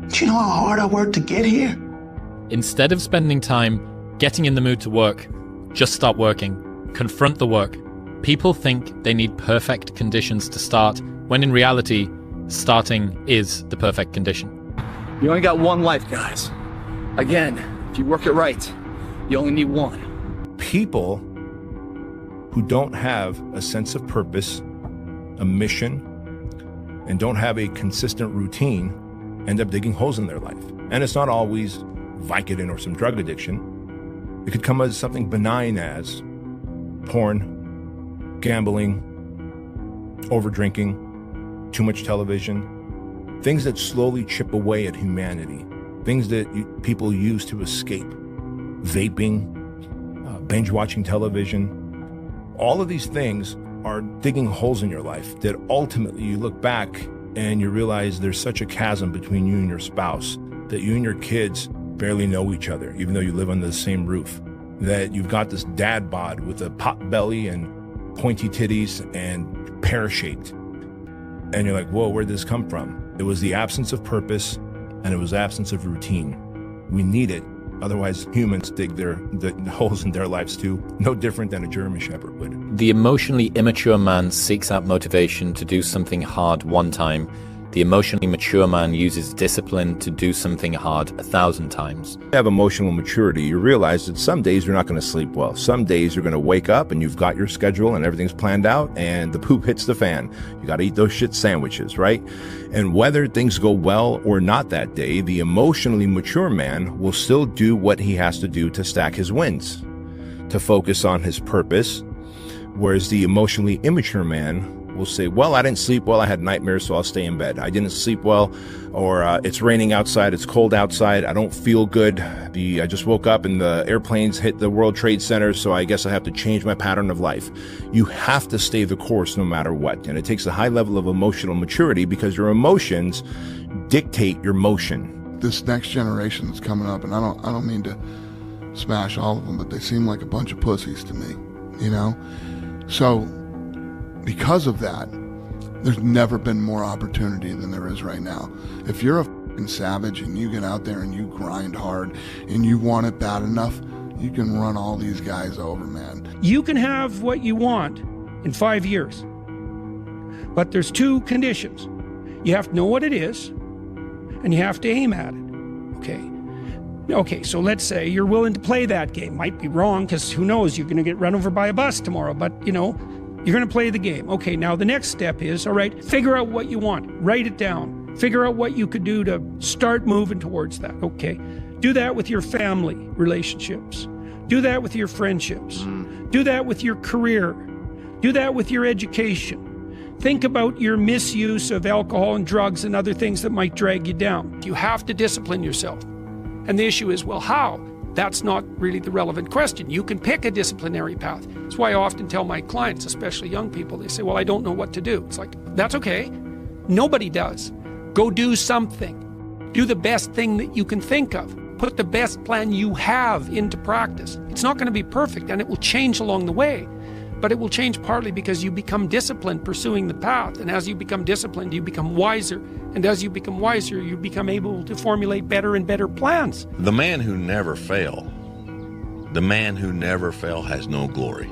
Do you know how hard I worked to get here? Instead of spending time getting in the mood to work, just start working. Confront the work. People think they need perfect conditions to start, when in reality, starting is the perfect condition. You only got one life, guys. Again, if you work it right, you only need one. People who don't have a sense of purpose, a mission, and don't have a consistent routine end up digging holes in their life. And it's not always Vicodin or some drug addiction. It could come as something benign as porn, gambling, overdrinking, too much television, things that slowly chip away at humanity, things that people use to escape, vaping, binge watching television. All of these things are digging holes in your life that ultimately you look back and you realize there's such a chasm between you and your spouse, that you and your kids barely know each other, even though you live under the same roof, that you've got this dad bod with a pot belly and pointy titties and pear-shaped. And you're like, whoa, where'd this come from? It was the absence of purpose and it was absence of routine. We need it. Otherwise, humans dig the holes in their lives too, no different than a German Shepherd would. The emotionally immature man seeks out motivation to do something hard one time. The emotionally mature man uses discipline to do something hard 1,000 times. You have emotional maturity. You realize that some days you're not going to sleep well. Some days you're going to wake up and you've got your schedule and everything's planned out and the poop hits the fan. You got to eat those shit sandwiches, right? And whether things go well or not that day, the emotionally mature man will still do what he has to do to stack his wins, to focus on his purpose. Whereas the emotionally immature man will say, well, I didn't sleep well, I had nightmares, so I'll stay in bed. I didn't sleep well, or it's raining outside, it's cold outside, I don't feel good. I just woke up and the airplanes hit the World Trade Center, so I guess I have to change my pattern of life. You have to stay the course no matter what. And it takes a high level of emotional maturity because your emotions dictate your motion. This next generation that's coming up, and I don't mean to smash all of them, but they seem like a bunch of pussies to me, you know? So, because of that, there's never been more opportunity than there is right now. If you're a fucking savage and you get out there and you grind hard and you want it bad enough, you can run all these guys over, man. You can have what you want in 5 years, but there's two conditions. You have to know what it is, and you have to aim at it, okay? Okay, so let's say you're willing to play that game. Might be wrong, because who knows, you're going to get run over by a bus tomorrow, but, you know, you're going to play the game. Okay, now the next step is, all right, figure out what you want. Write it down. Figure out what you could do to start moving towards that, okay? Do that with your family relationships. Do that with your friendships. Do that with your career. Do that with your education. Think about your misuse of alcohol and drugs and other things that might drag you down. You have to discipline yourself. And the issue is, well, how? That's not really the relevant question. You can pick a disciplinary path. That's why I often tell my clients, especially young people, they say, well, I don't know what to do. It's like, that's okay. Nobody does. Go do something. Do the best thing that you can think of. Put the best plan you have into practice. It's not going to be perfect, and it will change along the way. But it will change partly because you become disciplined pursuing the path. And as you become disciplined, you become wiser. And as you become wiser, you become able to formulate better and better plans. The man who never fail, the man who never fell has no glory.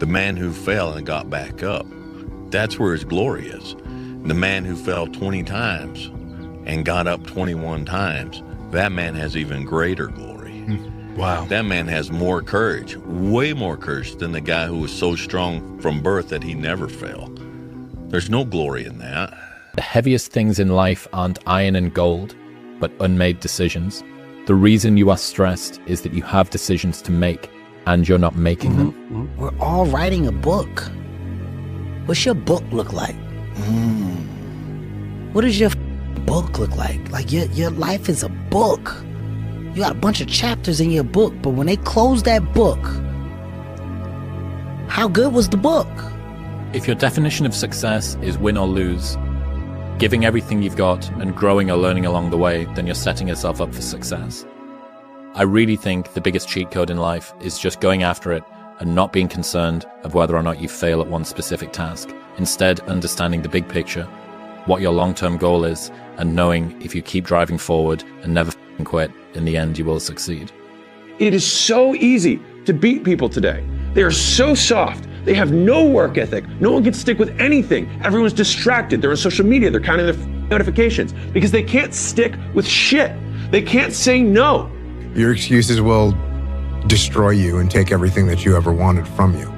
The man who fell and got back up, that's where his glory is. The man who fell 20 times and got up 21 times, that man has even greater glory. Wow. That man has more courage, way more courage than the guy who was so strong from birth that he never fell. There's no glory in that. The heaviest things in life aren't iron and gold, but unmade decisions. The reason you are stressed is that you have decisions to make, and you're not making them. We're all writing a book. What's your book look like? What does your book look like? Like your life is a book. You got a bunch of chapters in your book, but when they close that book, how good was the book? If your definition of success is win or lose, giving everything you've got and growing or learning along the way, then you're setting yourself up for success. I really think the biggest cheat code in life is just going after it and not being concerned of whether or not you fail at one specific task. Instead, understanding the big picture, what your long-term goal is, and knowing if you keep driving forward and never quit, in the end you will succeed. It is so easy to beat people today. They are so soft. They have no work ethic. No one can stick with anything. Everyone's distracted. They're on social media. They're counting their notifications because they can't stick with shit. They can't say no. Your excuses will destroy you and take everything that you ever wanted from you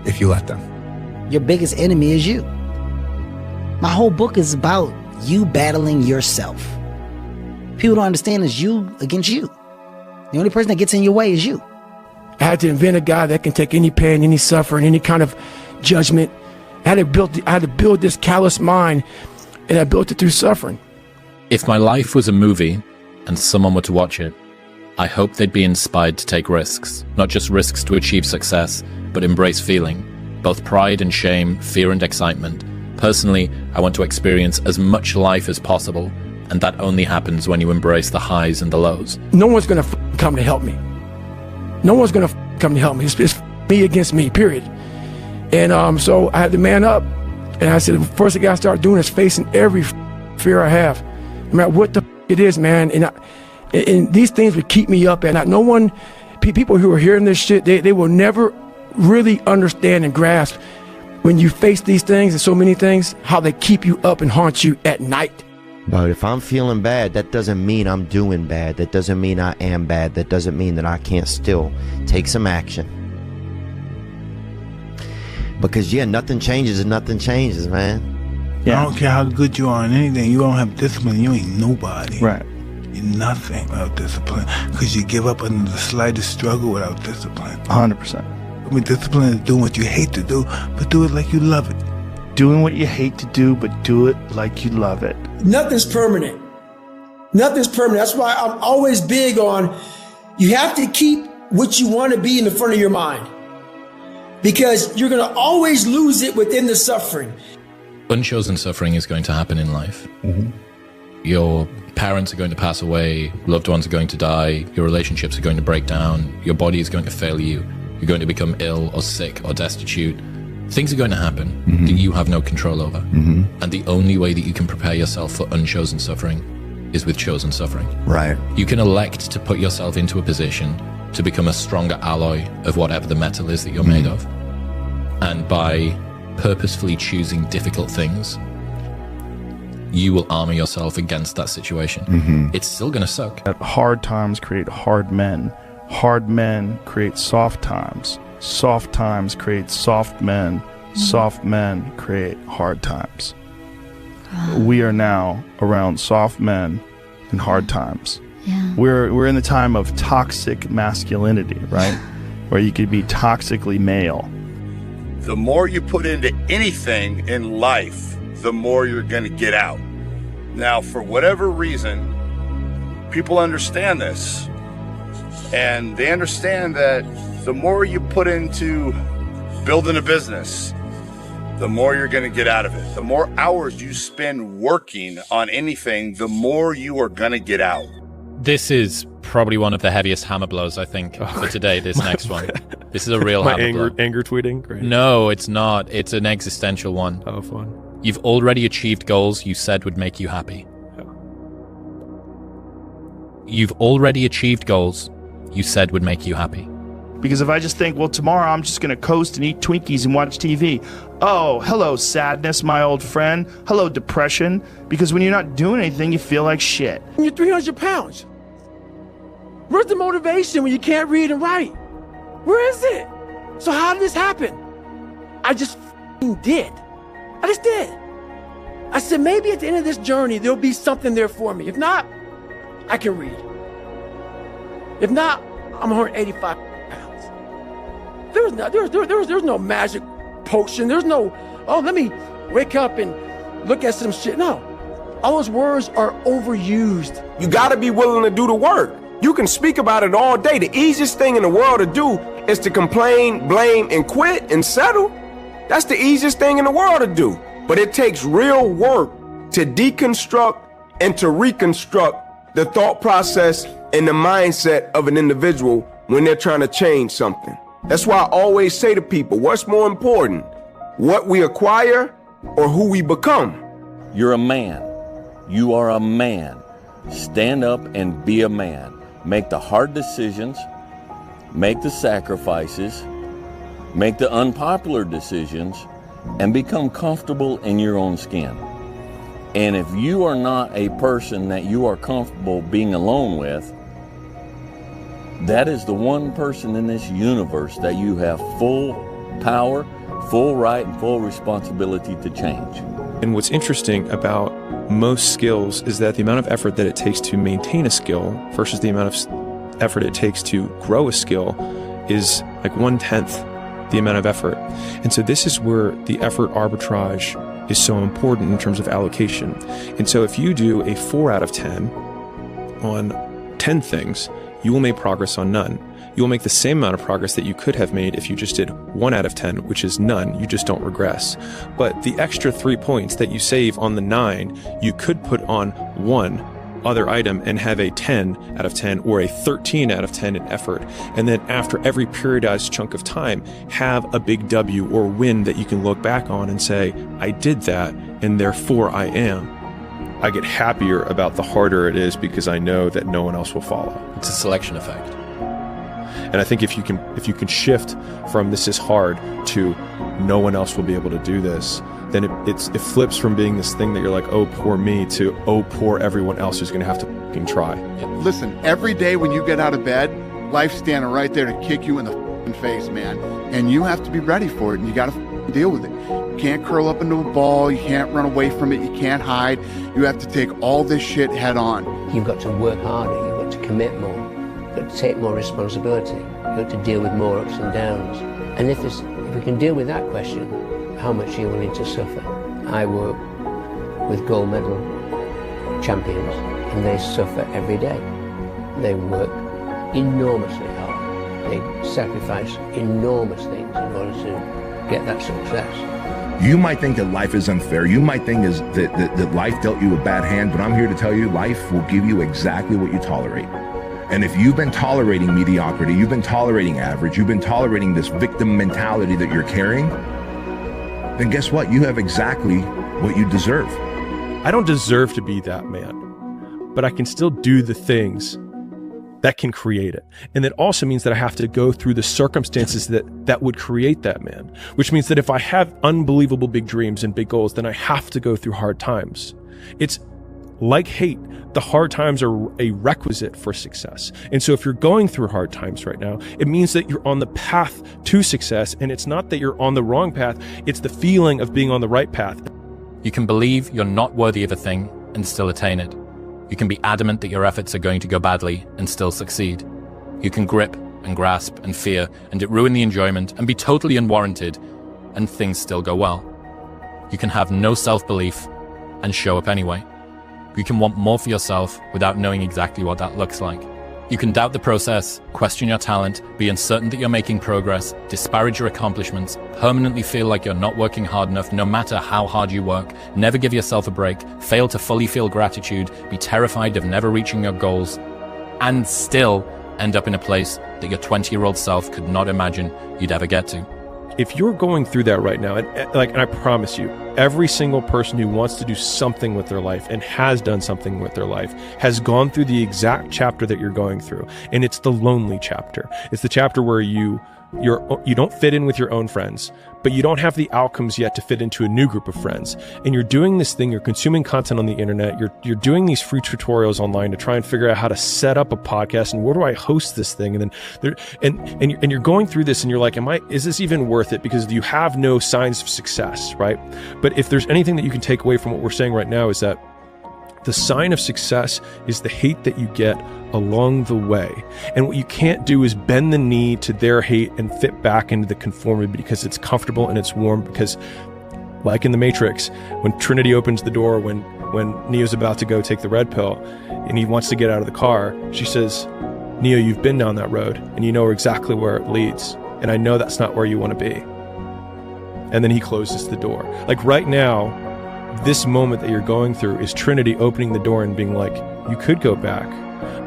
if you let them. Your biggest enemy is you. My whole book is about you battling yourself. People don't understand it's you against you. The only person that gets in your way is you. I had to invent a guy that can take any pain, any suffering, any kind of judgment. I had to build this callous mind, and I built it through suffering. If my life was a movie and someone were to watch it, I hope they'd be inspired to take risks, not just risks to achieve success, but embrace feeling, both pride and shame, fear and excitement. Personally, I want to experience as much life as possible, and that only happens when you embrace the highs and the lows. No one's gonna come to help me. No one's gonna come to help me. It's me against me, period. And so I had to man up. And I said, the first thing I gotta start doing is facing every fear I have, no matter what the it is, man. And these things would keep me up at night. No one, people who are hearing this shit, they will never really understand and grasp when you face these things and so many things, how they keep you up and haunt you at night. But if I'm feeling bad, that doesn't mean I'm doing bad. That doesn't mean I am bad. That doesn't mean that I can't still take some action. Because, yeah, nothing changes and nothing changes, man. Yeah. I don't care how good you are in anything. You don't have discipline, you ain't nobody. Right. You're nothing without discipline. Because you give up under the slightest struggle without discipline. 100%. I mean, discipline is doing what you hate to do, but do it like you love it. Doing what you hate to do, but do it like you love it. Nothing's permanent. Nothing's permanent. That's why I'm always big on, you have to keep what you want to be in the front of your mind. Because you're going to always lose it within the suffering. Unchosen suffering is going to happen in life. Mm-hmm. Your parents are going to pass away, loved ones are going to die, your relationships are going to break down, your body is going to fail you, you're going to become ill or sick or destitute. Things are going to happen that you have no control over. And the only way that you can prepare yourself for unchosen suffering is with chosen suffering. Right. You can elect to put yourself into a position to become a stronger alloy of whatever the metal is that you're made of. And by purposefully choosing difficult things, you will armor yourself against that situation. It's still going to suck. Hard times create hard men. Hard men create soft times. Soft times create soft men. Soft men create hard times. We are now around soft men and hard times. Yeah. We're in the time of toxic masculinity, right? Where you could be toxically male. The more you put into anything in life, the more you're going to get out. Now, for whatever reason, people understand this. And they understand that the more you put into building a business, the more you're going to get out of it. The more hours you spend working on anything, the more you are going to get out. This is probably one of the heaviest hammer blows, I think, for today, this next one. This is a real hammer blow. Anger tweeting? Great. No, it's not. It's an existential one. Oh, fun. You've already achieved goals you said would make you happy. You've already achieved goals you said would make you happy. Because if I just think, well, tomorrow I'm just going to coast and eat Twinkies and watch TV. Oh, hello, sadness, my old friend. Hello, depression. Because when you're not doing anything, you feel like shit. You're 300 pounds. Where's the motivation when you can't read and write? Where is it? So how did this happen? I just did. I just did. I said, maybe at the end of this journey, there'll be something there for me. If not, I can read. If not, I'm 185 pounds. There's no magic potion. There's no, oh, let me wake up and look at some shit. No, all those words are overused. You gotta be willing to do the work. You can speak about it all day. The easiest thing in the world to do is to complain, blame, and quit and settle. That's the easiest thing in the world to do. But it takes real work to deconstruct and to reconstruct the thought process and the mindset of an individual when they're trying to change something. That's why I always say to people, what's more important, what we acquire or who we become? You're a man. You are a man. Stand up and be a man. Make the hard decisions. Make the sacrifices. Make the unpopular decisions. And become comfortable in your own skin. And if you are not a person that you are comfortable being alone with, that is the one person in this universe that you have full power, full right, and full responsibility to change. And what's interesting about most skills is that the amount of effort that it takes to maintain a skill versus the amount of effort it takes to grow a skill is like 1/10 the amount of effort. And so this is where the effort arbitrage is so important in terms of allocation. And so if you do a 4 out of 10 on 10 things, you will make progress on none. You will make the same amount of progress that you could have made if you just did 1 out of 10, which is none. You just don't regress. But the extra 3 points that you save on the 9, you could put on one other item and have a 10 out of 10 or a 13 out of 10 in effort. And then after every periodized chunk of time, have a big W or win that you can look back on and say, I did that, and therefore I am. I get happier about the harder it is because I know that no one else will follow. It's a selection effect. And I think if you can shift from this is hard to no one else will be able to do this, then it flips from being this thing that you're like, oh, poor me, to oh, poor everyone else who's going to have to fucking try. Listen, every day when you get out of bed, life's standing right there to kick you in the fucking face, man. And you have to be ready for it, and you got to deal with it. You can't curl up into a ball. You can't run away from it. You can't hide. You have to take all this shit head on. You've got to work harder. You've got to commit more. You've got to take more responsibility. You've got to deal with more ups and downs. And if we can deal with that question, how much are you willing to suffer? I work with gold medal champions, and they suffer every day. They work enormously hard. They sacrifice enormous things in order to get that success. You might think that life is unfair. You might think that life dealt you a bad hand, but I'm here to tell you life will give you exactly what you tolerate. And if you've been tolerating mediocrity, you've been tolerating average, you've been tolerating this victim mentality that you're carrying, then guess what? You have exactly what you deserve. I don't deserve to be that man, but I can still do the things that can create it. And that also means that I have to go through the circumstances that would create that man, which means that if I have unbelievable big dreams and big goals, then I have to go through hard times. It's like hate. The hard times are a requisite for success. And so if you're going through hard times right now, it means that you're on the path to success. And it's not that you're on the wrong path. It's the feeling of being on the right path. You can believe you're not worthy of a thing and still attain it. You can be adamant that your efforts are going to go badly and still succeed. You can grip and grasp and fear and it ruin the enjoyment and be totally unwarranted and things still go well. You can have no self-belief and show up anyway. You can want more for yourself without knowing exactly what that looks like. You can doubt the process, question your talent, be uncertain that you're making progress, disparage your accomplishments, permanently feel like you're not working hard enough no matter how hard you work, never give yourself a break, fail to fully feel gratitude, be terrified of never reaching your goals, and still end up in a place that your 20-year-old self could not imagine you'd ever get to. If you're going through that right now, and I promise you, every single person who wants to do something with their life and has done something with their life has gone through the exact chapter that you're going through. And it's the lonely chapter. It's the chapter where you don't fit in with your own friends, but you don't have the outcomes yet to fit into a new group of friends. And you're doing this thing, you're consuming content on the internet, you're doing these free tutorials online to try and figure out how to set up a podcast and where do I host this thing? And then you're going through this and you're like, is this even worth it? Because you have no signs of success, right? But if there's anything that you can take away from what we're saying right now is that the sign of success is the hate that you get along the way. And what you can't do is bend the knee to their hate and fit back into the conformity because it's comfortable and it's warm. Because like in the Matrix, when Trinity opens the door, when Neo's about to go take the red pill and he wants to get out of the car, she says, Neo, you've been down that road and you know exactly where it leads. And I know that's not where you want to be. And then he closes the door. Like right now, this moment that you're going through is Trinity opening the door and being like, you could go back,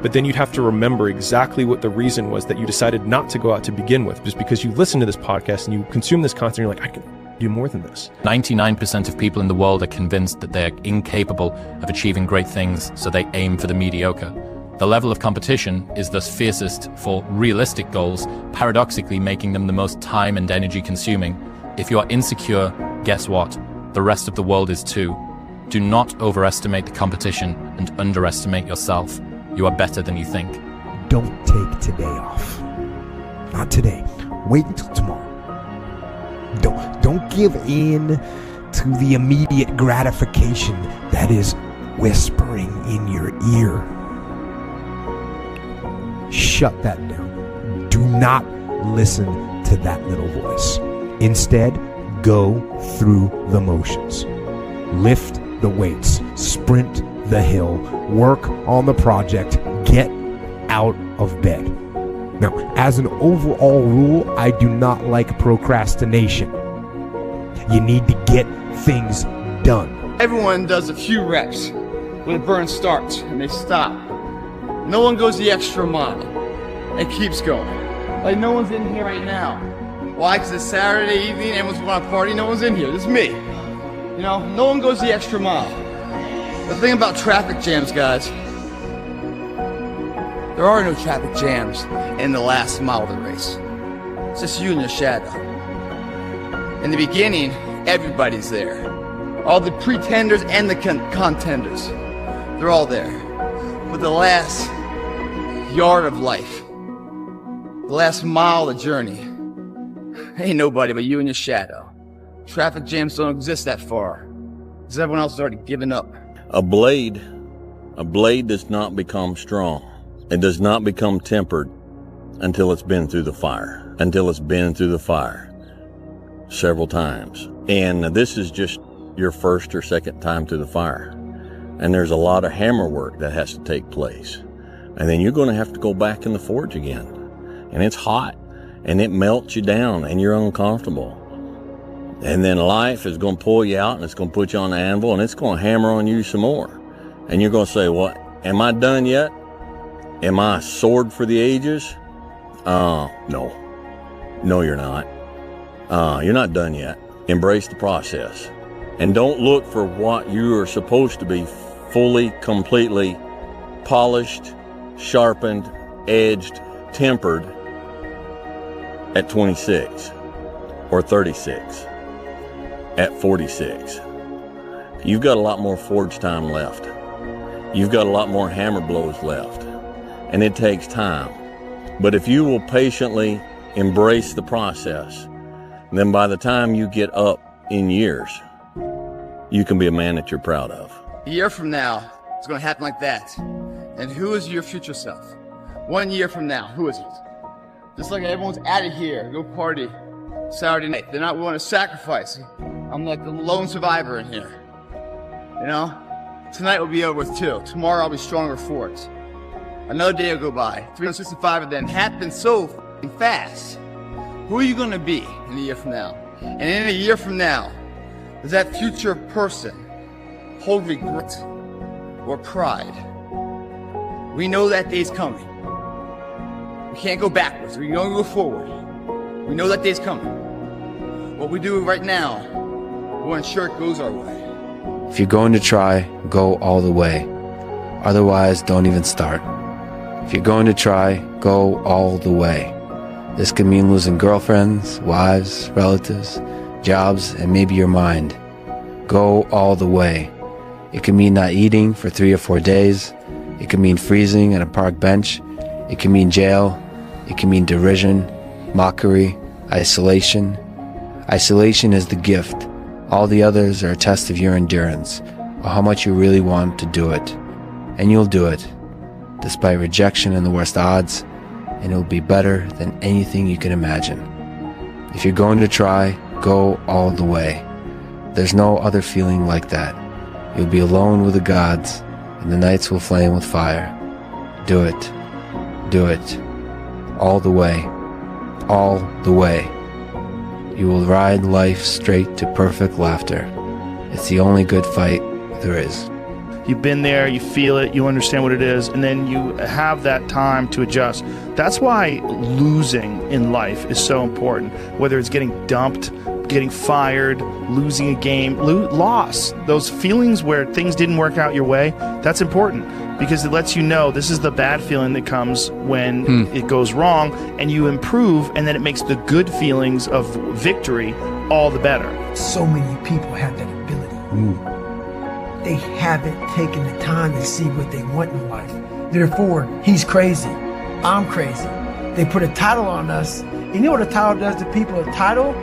but then you'd have to remember exactly what the reason was that you decided not to go out to begin with, just because you listen to this podcast and you consume this content, you're like, do more than this. 99% of people in the world are convinced that they are incapable of achieving great things, so they aim for the mediocre. The level of competition is thus fiercest for realistic goals, paradoxically making them the most time and energy consuming. If you are insecure, guess what? The rest of the world is too. Do not overestimate the competition and underestimate yourself. You are better than you think. Don't take today off. Not today. Wait until tomorrow. Don't give in to the immediate gratification that is whispering in your ear. Shut that down. Do not listen to that little voice. Instead, go through the motions. Lift the weights, sprint the hill, work on the project, get out of bed. Now, as an overall rule, I do not like procrastination. You need to get things done. Everyone does a few reps when the burn starts and they stop. No one goes the extra mile and keeps going. Like no one's in here right now. Why? Because it's Saturday evening, everyone's going to party, no one's in here. This is me. You know, no one goes the extra mile. The thing about traffic jams, guys, there are no traffic jams in the last mile of the race. It's just you and your shadow. In the beginning, everybody's there. All the pretenders and the contenders. They're all there. But the last yard of life, the last mile of the journey, ain't nobody but you and your shadow. Traffic jams don't exist that far, because everyone else has already given up. A blade does not become strong. It does not become tempered until it's been through the fire. Until it's been through the fire several times. And this is just your first or second time through the fire. And there's a lot of hammer work that has to take place. And then you're going to have to go back in the forge again. And it's hot. And it melts you down and you're uncomfortable. And then life is going to pull you out and it's going to put you on the anvil and it's going to hammer on you some more. And you're going to say, what? Am I done yet? Am I a sword for the ages? No. No, you're not. You're not done yet. Embrace the process. And don't look for what you are supposed to be fully, completely polished, sharpened, edged, tempered at 26 or 36, at 46. You've got a lot more forge time left. You've got a lot more hammer blows left. And it takes time. But if you will patiently embrace the process, then by the time you get up in years, you can be a man that you're proud of. A year from now, it's going to happen like that. And who is your future self? 1 year from now, who is it? Just like everyone's out of here, go party Saturday night. They're not willing to sacrifice. I'm like the lone survivor in here. You know? Tonight will be over with too. Tomorrow I'll be stronger for it. Another day will go by. 365 of them happen so fast. Who are you going to be in a year from now? And in a year from now, does that future person hold regret or pride? We know that day's coming. We can't go backwards. We can only go forward. We know that day's coming. What we do right now will ensure it goes our way. If you're going to try, go all the way. Otherwise, don't even start. If you're going to try, go all the way. This could mean losing girlfriends, wives, relatives, jobs, and maybe your mind. Go all the way. It could mean not eating for 3 or 4 days. It could mean freezing on a park bench. It can mean jail. It can mean derision, mockery, isolation. Isolation is the gift. All the others are a test of your endurance, or how much you really want to do it. And you'll do it, despite rejection and the worst odds, and it'll be better than anything you can imagine. If you're going to try, go all the way. There's no other feeling like that. You'll be alone with the gods, and the nights will flame with fire. Do it. Do it. All the way. All the way. You will ride life straight to perfect laughter. It's the only good fight there is. You've been there, you feel it, you understand what it is, and then you have that time to adjust. That's why losing in life is so important. Whether it's getting dumped, getting fired, losing a game, loss, those feelings where things didn't work out your way, that's important because it lets you know this is the bad feeling that comes when it goes wrong, and you improve, and then it makes the good feelings of victory all the better. So many people have that ability. They haven't taken the time to see what they want in life. Therefore, he's crazy, I'm crazy. They put a title on us. You know what a title does to people? A title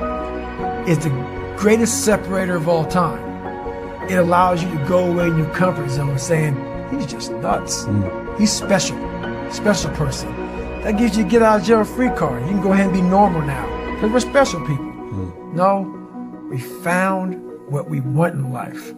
is the greatest separator of all time. It allows you to go away in your comfort zone saying, he's just nuts. He's special person. That gives you a get out of jail free card. You can go ahead and be normal now because we're special people. No, we found what we want in life.